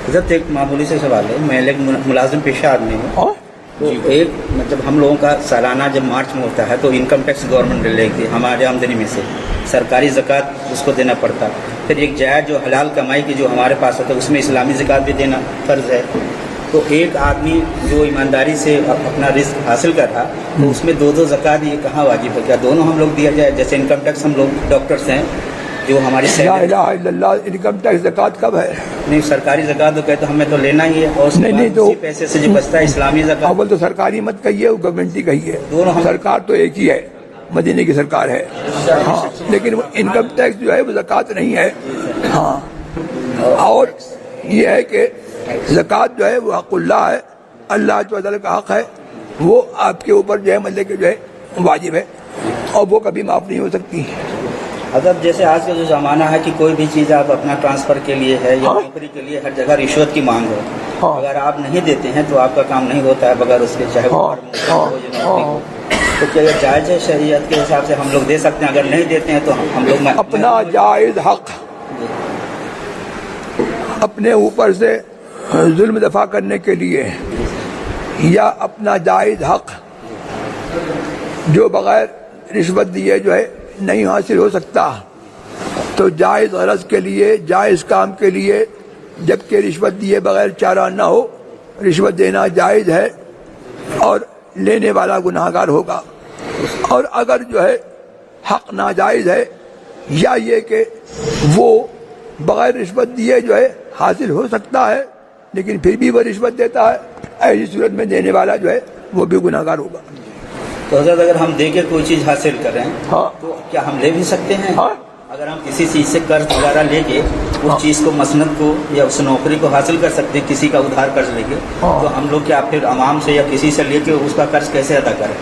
حضرت ایک معمولی سے سوال ہے، میں ایک ملازم پیشہ آدمی ہوں، تو ایک جب ہم لوگوں کا سالانہ جب مارچ میں ہوتا ہے تو انکم ٹیکس گورنمنٹ لے گی ہمارے آمدنی میں سے، سرکاری زکوٰۃ اس کو دینا پڑتا، پھر ایک جائز جو حلال کمائی کی جو ہمارے پاس ہوتا ہے اس میں اسلامی زکوٰۃ بھی دینا فرض ہے۔ تو ایک آدمی جو ایمانداری سے اپنا رزق حاصل کر رہا تو اس میں دو زکوٰۃ یہ کہاں واجب ہے؟ کیا دونوں ہم لوگ دیا جائے؟ جیسے انکم ٹیکس ہم لوگ ڈاکٹرس ہیں جو ہماری لا الہ الا اللہ، انکم ٹیکس زکوٰۃ کب ہے؟ نہیں، سرکاری زکوٰۃ تو کہتے ہمیں تو لینا ہی ہے، اور نہیں تو اسی پیسے سے جو بچتا ہے اسلامی زکوٰۃ۔ اول تو سرکاری مت کہیے، وہ گورنمنٹ کہیے، دونوں سرکار تو ایک ہی ہے، مدینے کی سرکار ہے، ہاں، لیکن وہ انکم ٹیکس جو ہے وہ زکوٰۃ نہیں ہے، ہاں۔ اور یہ ہے کہ زکوٰۃ جو ہے وہ حق اللہ ہے، اللہ تعالیٰ کا حق ہے، وہ آپ کے اوپر جو ہے مطلب کہ جو ہے واجب ہے، اور وہ کبھی معاف نہیں ہو سکتی۔ اگر جیسے آج کا جو زمانہ ہے کہ کوئی بھی چیز آپ اپنا ٹرانسفر کے لیے ہے یا نوکری کے لیے ہر جگہ رشوت کی مانگ ہو، اگر آپ نہیں دیتے ہیں تو آپ کا کام نہیں ہوتا ہے بغیر اس کے، چاہے وہ تو کیا یہ جائز ہے؟ شریعت کے حساب سے ہم لوگ دے سکتے ہیں، اگر نہیں دیتے ہیں تو ہم لوگ اپنا جائز حق اپنے اوپر سے ظلم دفع کرنے کے لیے، یا اپنا جائز حق جو بغیر رشوت دیے جو ہے نہیں حاصل ہو سکتا، تو جائز غرض کے لیے، جائز کام کے لیے، جبکہ رشوت دیے بغیر چارہ نہ ہو، رشوت دینا جائز ہے اور لینے والا گناہگار ہوگا۔ اور اگر جو ہے حق ناجائز ہے، یا یہ کہ وہ بغیر رشوت دیے جو ہے حاصل ہو سکتا ہے لیکن پھر بھی وہ رشوت دیتا ہے، ایسی صورت میں دینے والا جو ہے وہ بھی گناہگار ہوگا۔ تو حضرت اگر ہم دے کے کوئی چیز حاصل کریں ہاں، تو کیا ہم لے بھی سکتے ہیں؟ ہاں، اگر ہم کسی چیز سے قرض وغیرہ لے کے اس چیز کو، مسند کو یا اس نوکری کو حاصل کر سکتے ہیں، کسی کا ادھار قرض لے کے، تو ہم لوگ کیا پھر عوام سے یا کسی سے لے کے اس کا قرض کیسے ادا کریں؟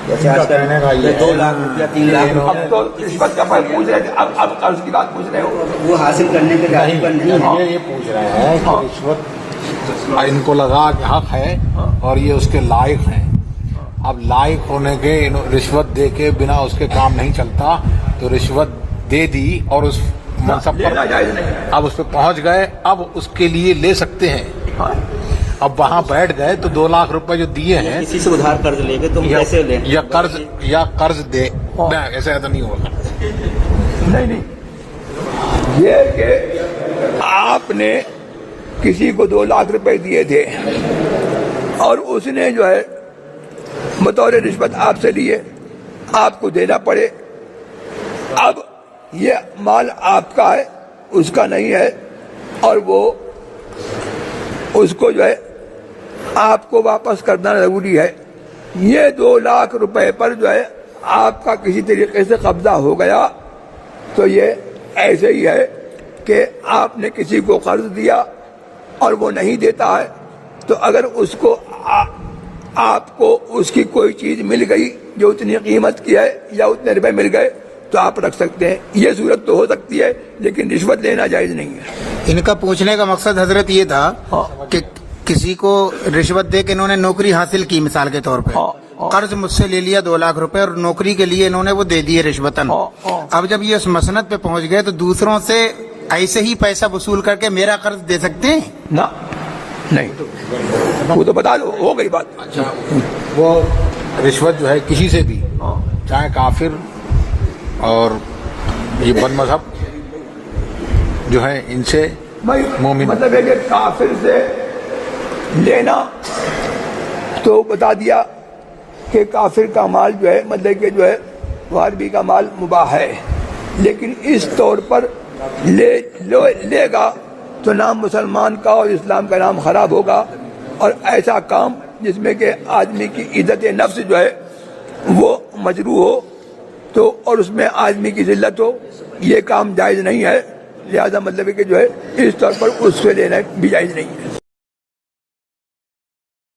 جیسے آج کل 2 لاکھ روپیہ 3 لاکھ اب روپیہ تو رشوت کا فرق پوچھ رہے تھے، اب قرض کی بات پوچھ رہے ہو۔ وہ حاصل کرنے کے لائق پر نہیں ہے۔ یہ پوچھ رہے ہیں کہ رشوت ان کو لگا کہ حق ہے اور یہ اس کے لائق ہیں، اب لائق ہونے کے رشوت دے کے بنا اس کے کام نہیں چلتا، تو رشوت دے دی اور اس منصب پر اب اس پہ پہنچ گئے، اب اس کے لیے لے سکتے ہیں۔ اب وہاں بیٹھ گئے تو 2 لاکھ روپے جو دیے ہیں، کسی سے ادھار قرض لے کے تم کیسے لیں؟ یا قرض دے، ایسا تو نہیں ہوگا۔ نہیں، یہ کہ آپ نے کسی کو 2 لاکھ روپے دیے تھے اور اس نے جو ہے بطور رشوت آپ سے لیے، آپ کو دینا پڑے، اب یہ مال آپ کا ہے، اس کا نہیں ہے، اور وہ اس کو جو ہے آپ کو واپس کرنا ضروری ہے۔ یہ 2 لاکھ روپے پر جو ہے آپ کا کسی طریقے سے قبضہ ہو گیا تو یہ ایسے ہی ہے کہ آپ نے کسی کو قرض دیا اور وہ نہیں دیتا ہے، تو اگر اس کو آپ کو اس کی کوئی چیز مل گئی جو اتنی قیمت کی ہے یا اتنے روپے مل گئے تو آپ رکھ سکتے ہیں، یہ صورت تو ہو سکتی ہے، لیکن رشوت لینا جائز نہیں ہے۔ ان کا پوچھنے کا مقصد حضرت یہ تھا کہ کسی کو رشوت دے کے انہوں نے نوکری حاصل کی، مثال کے طور پہ قرض مجھ سے لے لیا 2 لاکھ روپے اور نوکری کے لیے انہوں نے وہ دے دیے رشوتاً، اب جب یہ اس مسند پہ پہنچ گئے تو دوسروں سے ایسے ہی پیسہ وصول کر کے میرا قرض دے سکتے ہیں؟ نہ، نہیں، وہ تو بتا دو، ہو گئی بات۔ اچھا، وہ رشوت جو ہے کسی سے بھی، چاہے کافر اور یہ بد مذہب جو ہے، ان سے مومن، مطلب ہے کہ کافر سے لینا تو بتا دیا کہ کافر کا مال جو ہے مطلب کہ جو ہے وہ عربی کا مال مباح ہے، لیکن اس طور پر لے گا تو نام مسلمان کا اور اسلام کا نام خراب ہوگا، اور ایسا کام جس میں کہ آدمی کی عزت نفس جو ہے وہ مجروح ہو تو، اور اس میں آدمی کی ذلت ہو، یہ کام جائز نہیں ہے، لہذا مطلب ہے کہ جو ہے اس طور پر اس سے لینا بھی جائز نہیں ہے۔